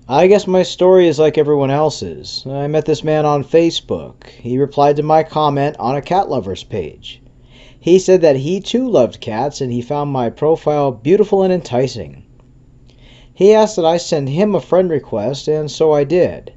I guess my story is like everyone else's. I met this man on Facebook. He replied to my comment on a cat lovers page. He said that he too loved cats and he found my profile beautiful and enticing. He asked that I send him a friend request, and so I did.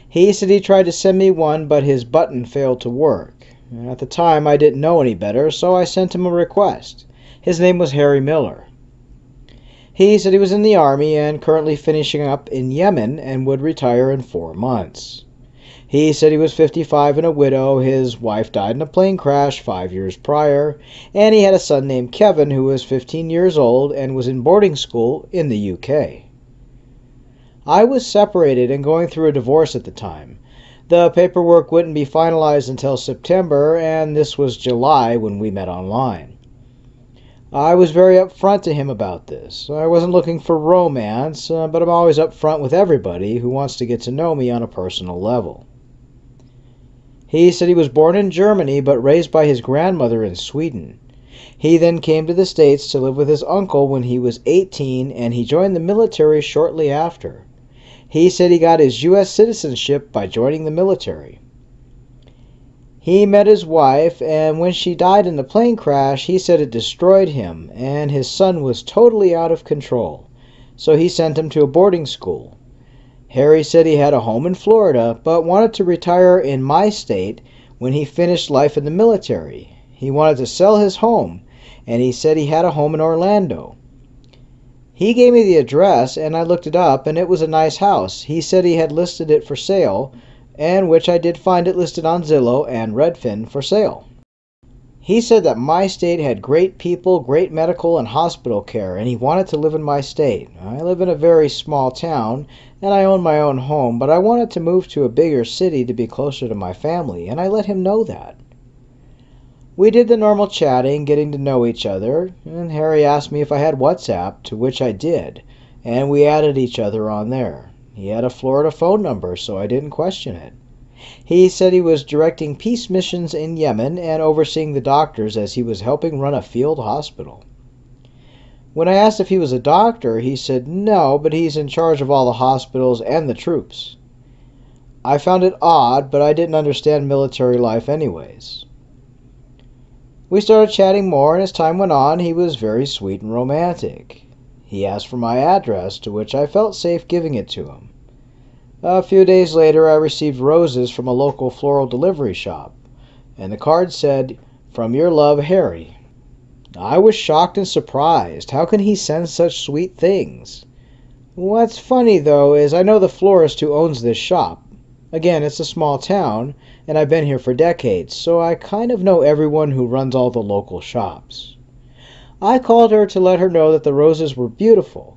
He said he tried to send me one, but his button failed to work. At the time, I didn't know any better, so I sent him a request. His name was Harry Miller. He said he was in the Army and currently finishing up in Yemen and would retire in 4 months. He said he was 55 and a widow. His wife died in a plane crash 5 years prior, and he had a son named Kevin who was 15 years old and was in boarding school in the UK. I was separated and going through a divorce at the time. The paperwork wouldn't be finalized until September, and this was July when we met online. I was very upfront to him about this. I wasn't looking for romance, but I'm always upfront with everybody who wants to get to know me on a personal level. He said he was born in Germany but raised by his grandmother in Sweden. He then came to the States to live with his uncle when he was 18, and he joined the military shortly after. He said he got his U.S. citizenship by joining the military. He met his wife, and when she died in the plane crash, he said it destroyed him, and his son was totally out of control, so he sent him to a boarding school. Harry said he had a home in Florida, but wanted to retire in my state when he finished life in the military. He wanted to sell his home, and he said he had a home in Orlando. He gave me the address, and I looked it up, and it was a nice house. He said he had listed it for sale, and which I did find it listed on Zillow and Redfin for sale. He said that my state had great people, great medical and hospital care, and he wanted to live in my state. I live in a very small town, and I own my own home, but I wanted to move to a bigger city to be closer to my family, and I let him know that. We did the normal chatting, getting to know each other, and Harry asked me if I had WhatsApp, to which I did, and we added each other on there. He had a Florida phone number, so I didn't question it. He said he was directing peace missions in Yemen and overseeing the doctors as he was helping run a field hospital. When I asked if he was a doctor, he said no, but he's in charge of all the hospitals and the troops. I found it odd, but I didn't understand military life anyways. We started chatting more, and as time went on, he was very sweet and romantic. He asked for my address, to which I felt safe giving it to him. A few days later, I received roses from a local floral delivery shop, and the card said, "From your love, Harry." I was shocked and surprised. How can he send such sweet things? What's funny, though, is I know the florist who owns this shop. Again, it's a small town, and I've been here for decades, so I kind of know everyone who runs all the local shops. I called her to let her know that the roses were beautiful,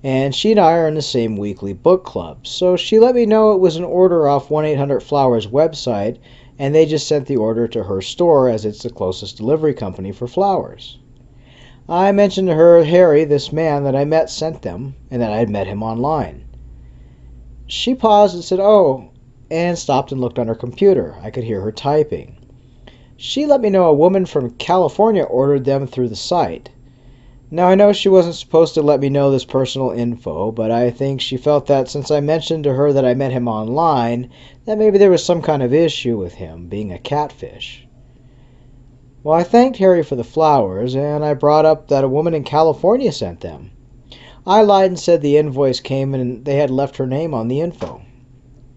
and she and I are in the same weekly book club, so she let me know it was an order off 1-800-Flowers website, and they just sent the order to her store as it's the closest delivery company for flowers. I mentioned to her Harry, this man that I met, sent them, and that I had met him online. She paused and said, "Oh," and stopped and looked on her computer. I could hear her typing. She let me know a woman from California ordered them through the site. Now, I know she wasn't supposed to let me know this personal info, but I think she felt that since I mentioned to her that I met him online, that maybe there was some kind of issue with him being a catfish. Well, I thanked Harry for the flowers, and I brought up that a woman in California sent them. I lied and said the invoice came and they had left her name on the info.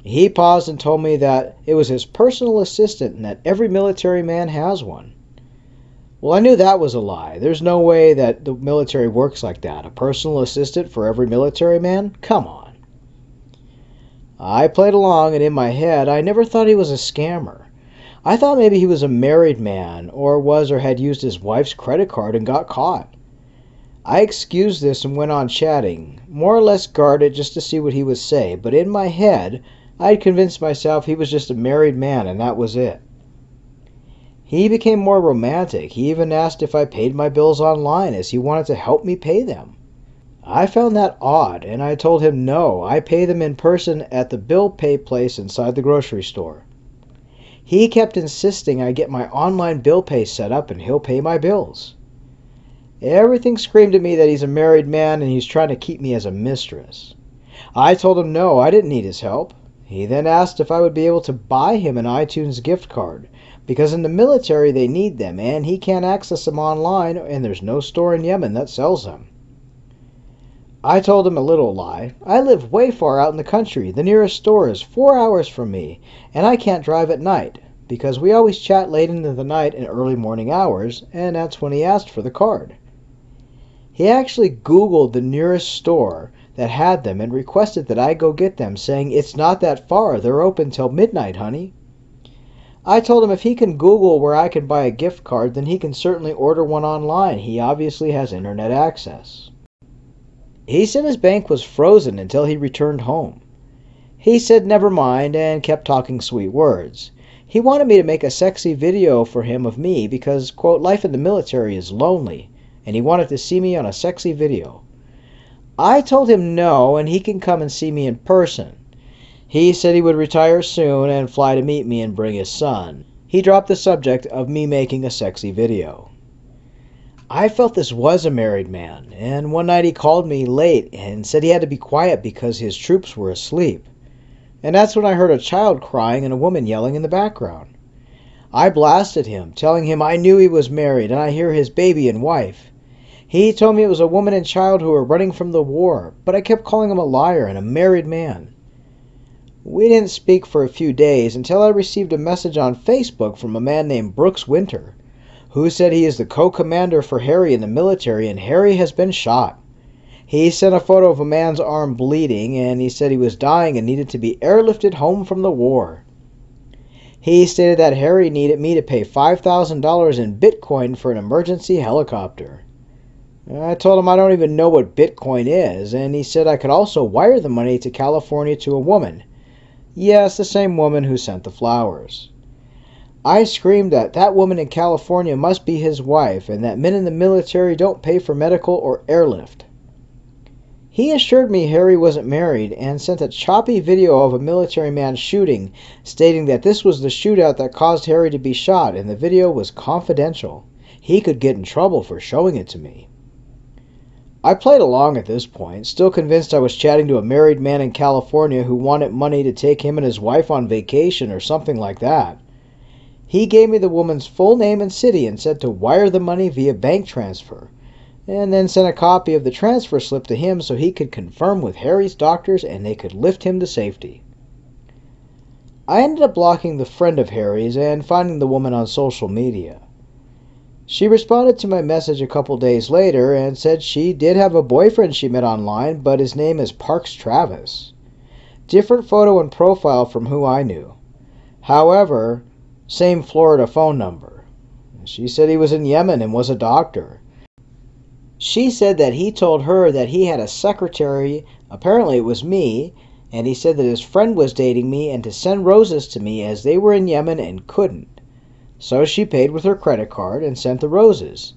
He paused and told me that it was his personal assistant and that every military man has one. Well, I knew that was a lie. There's no way that the military works like that. A personal assistant for every military man? Come on. I played along, and in my head, I never thought he was a scammer. I thought maybe he was a married man, or was or had used his wife's credit card and got caught. I excused this and went on chatting, more or less guarded just to see what he would say, but in my head, I had convinced myself he was just a married man and that was it. He became more romantic. He even asked if I paid my bills online as he wanted to help me pay them. I found that odd, and I told him no, I pay them in person at the bill pay place inside the grocery store. He kept insisting I get my online bill pay set up and he'll pay my bills. Everything screamed at me that he's a married man and he's trying to keep me as a mistress. I told him no, I didn't need his help. He then asked if I would be able to buy him an iTunes gift card, because in the military they need them and he can't access them online and there's no store in Yemen that sells them. I told him a little lie. I live way far out in the country. The nearest store is 4 hours from me, and I can't drive at night, because we always chat late into the night and early morning hours, and that's when he asked for the card. He actually Googled the nearest store that had them and requested that I go get them, saying, "It's not that far. They're open till midnight, honey." I told him if he can Google where I can buy a gift card, then he can certainly order one online. He obviously has internet access. He said his bank was frozen until he returned home. He said never mind and kept talking sweet words. He wanted me to make a sexy video for him of me because, quote, life in the military is lonely, and he wanted to see me on a sexy video. I told him no, and he can come and see me in person. He said he would retire soon and fly to meet me and bring his son. He dropped the subject of me making a sexy video. I felt this was a married man, and one night he called me late and said he had to be quiet because his troops were asleep. And that's when I heard a child crying and a woman yelling in the background. I blasted him, telling him I knew he was married and I hear his baby and wife. He told me it was a woman and child who were running from the war, but I kept calling him a liar and a married man. We didn't speak for a few days until I received a message on Facebook from a man named Brooks Winter, who said he is the co-commander for Harry in the military and Harry has been shot. He sent a photo of a man's arm bleeding and he said he was dying and needed to be airlifted home from the war. He stated that Harry needed me to pay $5,000 in Bitcoin for an emergency helicopter. I told him I don't even know what Bitcoin is, and he said I could also wire the money to California to a woman. Yes, the same woman who sent the flowers. I screamed that that woman in California must be his wife and that men in the military don't pay for medical or airlift. He assured me Harry wasn't married and sent a choppy video of a military man shooting, stating that this was the shootout that caused Harry to be shot and the video was confidential. He could get in trouble for showing it to me. I played along at this point, still convinced I was chatting to a married man in California who wanted money to take him and his wife on vacation or something like that. He gave me the woman's full name and city and said to wire the money via bank transfer, and then sent a copy of the transfer slip to him so he could confirm with Harry's doctors and they could lift him to safety. I ended up blocking the friend of Harry's and finding the woman on social media. She responded to my message a couple days later and said she did have a boyfriend she met online, but his name is Parks Travis. Different photo and profile from who I knew. However, same Florida phone number. She said he was in Yemen and was a doctor. She said that he told her that he had a secretary, apparently it was me, and he said that his friend was dating me and to send roses to me as they were in Yemen and couldn't. So she paid with her credit card and sent the roses.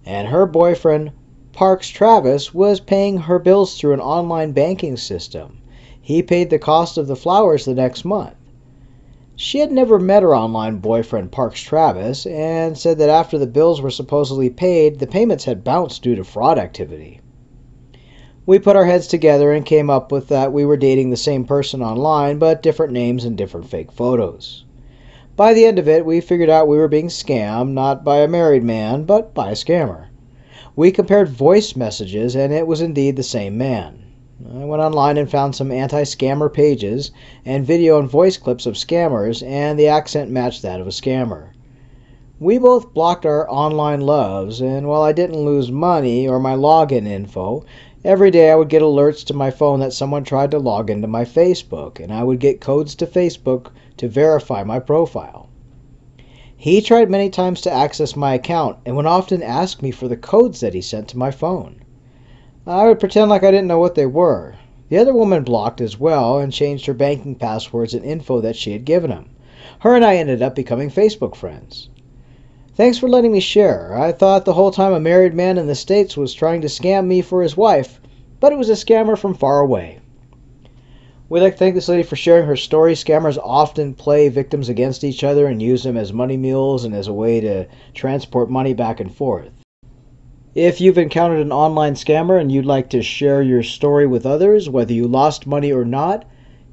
And her boyfriend, Parks Travis, was paying her bills through an online banking system. He paid the cost of the flowers the next month. She had never met her online boyfriend, Parks Travis, and said that after the bills were supposedly paid, the payments had bounced due to fraud activity. We put our heads together and came up with that we were dating the same person online, but different names and different fake photos. By the end of it, we figured out we were being scammed, not by a married man, but by a scammer. We compared voice messages, and it was indeed the same man. I went online and found some anti-scammer pages and video and voice clips of scammers, and the accent matched that of a scammer. We both blocked our online loves, and while I didn't lose money or my login info, every day I would get alerts to my phone that someone tried to log into my Facebook, and I would get codes to Facebook to verify my profile. He tried many times to access my account and would often ask me for the codes that he sent to my phone. I would pretend like I didn't know what they were. The other woman blocked as well and changed her banking passwords and info that she had given him. Her and I ended up becoming Facebook friends. Thanks for letting me share. I thought the whole time a married man in the States was trying to scam me for his wife, but it was a scammer from far away. We'd like to thank this lady for sharing her story. Scammers often play victims against each other and use them as money mules and as a way to transport money back and forth. If you've encountered an online scammer and you'd like to share your story with others, whether you lost money or not,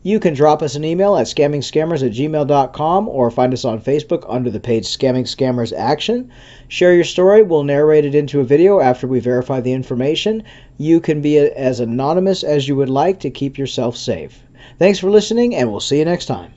you can drop us an email at scammingscammers@gmail.com or find us on Facebook under the page Scamming Scammers Action. Share your story. We'll narrate it into a video after we verify the information. You can be as anonymous as you would like to keep yourself safe. Thanks for listening, and we'll see you next time.